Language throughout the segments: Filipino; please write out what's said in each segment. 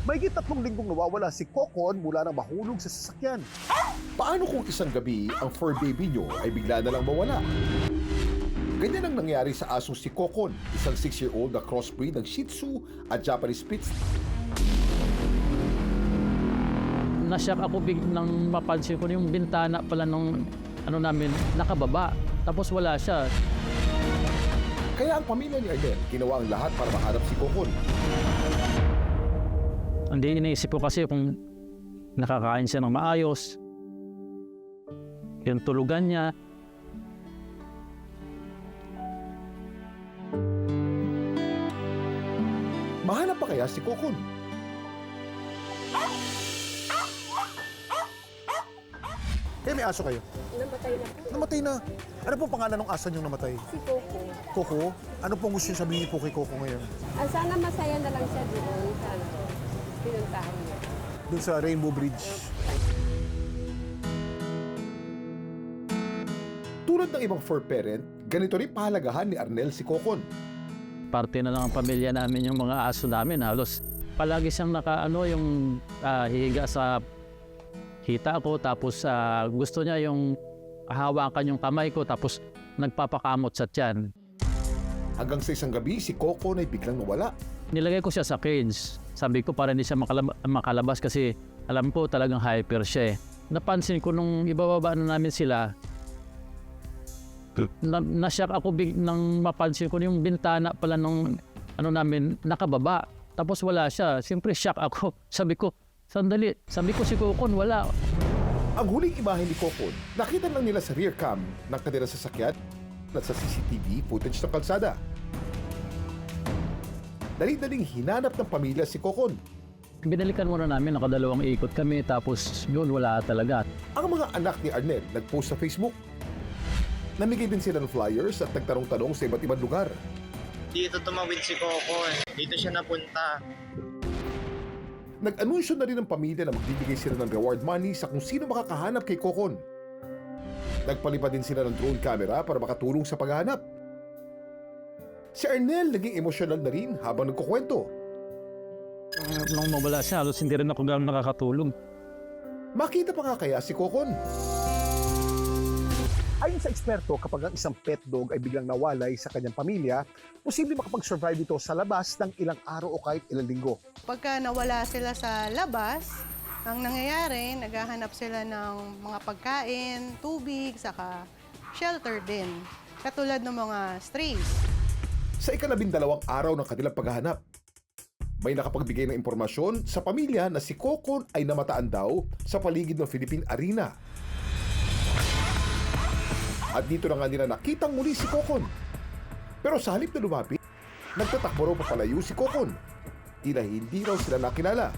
Mahigit 3 linggong nawawala si Kokon mula nang mahulog sa sasakyan. Paano kung isang gabi ang fur baby nyo ay bigla na lang mawala? Ganyan ang nangyari sa asong si Kokon, isang 6-year-old na crossbreed ng Shih Tzu at Japanese Spitz. Nasyak ako biglang mapansin ko yung bintana pala nung namin nakababa. Tapos wala siya. Kaya ang pamilya ni Arnel ginawa ang lahat para mahanap si Kokon. Hindi iniisip ko kasi kung nakakain siya ng maayos. Yung tulugan niya. Mahanap pa kaya si Kokon? Kaya may aso kayo? Namatay na po. Namatay na. Ano pong pangalan ng aso niyong namatay? Si Coco. Coco? Ano pong gusto niyo sabihin po kay Coco ngayon? Sana masaya na lang siya doon sa pinuntahan niya. Doon sa Rainbow Bridge. Tulad ng ibang fur parent, ganito rin pahalagahan ni Arnel si Kokon. Parte na lang ang pamilya namin yung mga aso namin. Halos palagi siyang yung hihiga sa hita ko. Tapos gusto niya yung hawakan yung kamay ko. Tapos nagpapakamot sa tiyan. Hanggang sa isang gabi, si Kokon ay biglang nawala. Nilagay ko siya sa cage. Sabi ko para hindi siya makalabas kasi alam ko talagang hyper siya eh. Napansin ko nung ibababa na namin sila, nasyak ako nang mapansin ko yung bintana pala nung namin nakababa. Tapos wala siya. Siyempre shock ako. Sabi ko, sandali. Sabi ko si Kokon wala. Ang huling imahe ni Kokon, nakita lang nila sa rear cam ng kanilang sasakyan at sa CCTV footage ng kalsada. Dali-daling hinanap ng pamilya si Kokon. Binalikan muna namin, nakadalawang ikot kami. Tapos yun, wala talaga. Ang mga anak ni Arnel nag-post sa Facebook. Namigay din sila ng flyers at nagtanong-tanong sa iba't ibang lugar. Dito tumawid si Coco. Dito siya napunta. Nag-anunsyo na rin ng pamilya na magbibigay sila ng reward money sa kung sino makakahanap kay Kokon. Nagpalipad din sila ng drone camera para makatulong sa paghahanap. Si Arnel naging emosyonal na rin habang nagkukwento. Nung mawala siya, halos hindi rin ako gano'n nakakatulog. Makita pa nga kaya si Kokon? Ayon sa eksperto, kapag ang isang pet dog ay biglang nawalay sa kanyang pamilya, posible makapag-survive ito sa labas ng ilang araw o kahit ilang linggo. Pagka nawala sila sa labas, ang nangyayari, naghahanap sila ng mga pagkain, tubig, saka shelter din. Katulad ng mga strays. Sa ika-12 araw ng kanilang paghahanap, may nakapagbigay ng impormasyon sa pamilya na si Kokon ay namataan daw sa paligid ng Philippine Arena. At dito na nga nila nakitang muli si Kokon. Pero sa halip na lumapit, nagtatakbo raw papalayo si Kokon. Tila hindi raw sila nakilala.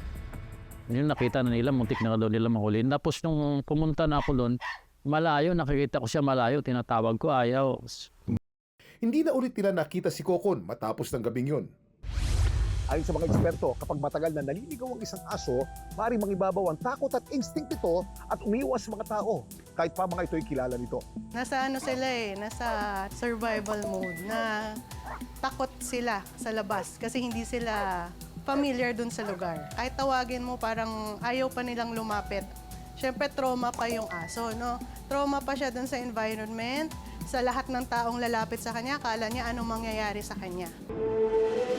Yung nakita na nila, muntik na daw nila mahuli. Tapos nung pumunta na ako doon, malayo, nakikita ko siya malayo, tinatawag ko, ayaw. Hindi na ulit nila nakita si Kokon matapos ng gabing yun. Ayon sa mga eksperto, kapag matagal na naliligaw ang isang aso, maaaring mangibabaw ang takot at instinct nito at umiwas sa mga tao, kahit pa mga ito'y kilala nito. Nasa nasa survival mode na takot sila sa labas kasi hindi sila familiar dun sa lugar. Kahit tawagin mo, parang ayaw pa nilang lumapit. Siyempre, trauma pa yung aso, no? Trauma pa siya dun sa environment, sa lahat ng taong lalapit sa kanya, akala niya anong mangyayari sa kanya.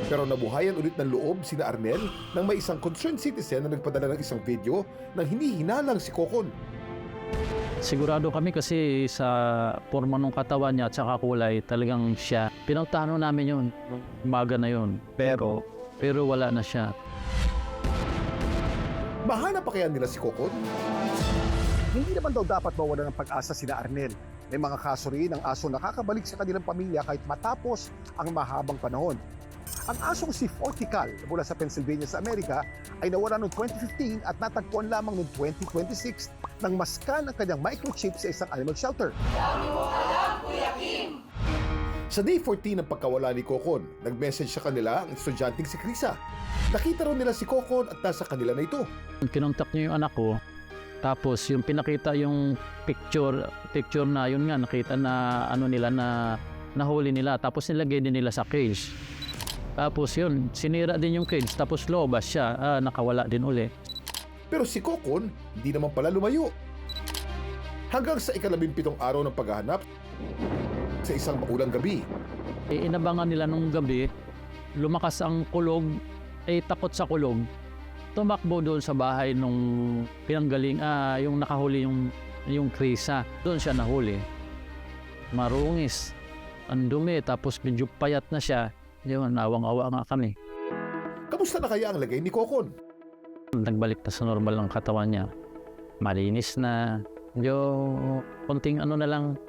Pero nabuhayan ulit ng loob sina Arnel nang may isang concerned citizen na nagpadala ng isang video ng hinihinalang si Kokon. Sigurado kami kasi sa forma ng katawan niya at saka kulay, talagang siya. Pinagtano namin yun, umaga na yun. Pero wala na siya. Mahanap pa kaya nila si Kokon? Hindi naman daw dapat mawala ng pag-asa sina Arnel. May mga kaso rin ng aso nakakabalik sa kanilang pamilya kahit matapos ang mahabang panahon. Ang asong si Fortical mula sa Pennsylvania sa Amerika ay nawala noong 2015 at natagpuan lamang noong 2026 nang maskan ang kanyang microchip sa isang animal shelter. Sa day 14 ng pagkawala ni Kokon, nag-message sa kanila ang estudyanteng si Krisa. Nakita raw nila si Kokon at nasa kanila na ito. Kinontak niyo yung anak ko, tapos yung pinakita yung picture na yun nga, nakita na nila na nahuli nila, tapos nilagay din nila sa cage. Tapos yun, sinira din yung cage. Tapos lobas siya, nakawala din uli. Pero si Kokon, hindi naman pala lumayo. Hanggang sa ika-17 araw ng paghahanap, sa isang maulang gabi, Inabangan nila nung gabi, lumakas ang kulog, takot sa kulog. Tumakbo doon sa bahay nung pinanggaling, yung nakahuli yung krisa. Doon siya nahuli. Marungis, ang dumi, tapos medyo payat na siya. Yun, awang-awa nga kami. kamusta na kaya ang lagay ni Kokon? Nagbalik na sa normal ng katawan niya. Malinis na. Medyo konting ano na lang.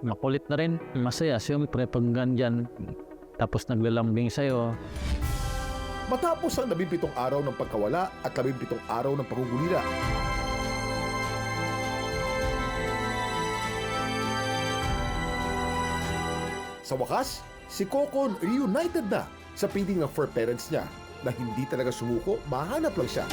Makulit na rin. Masaya. Siyempre pag ganyan, tapos naglalambing sa'yo. Matapos ang 17 araw ng pagkawala at 17 araw ng pagugulira, sa wakas, si Kokon reunited na sa piling ng fur parents niya na hindi talaga sumuko, mahanap lang siya.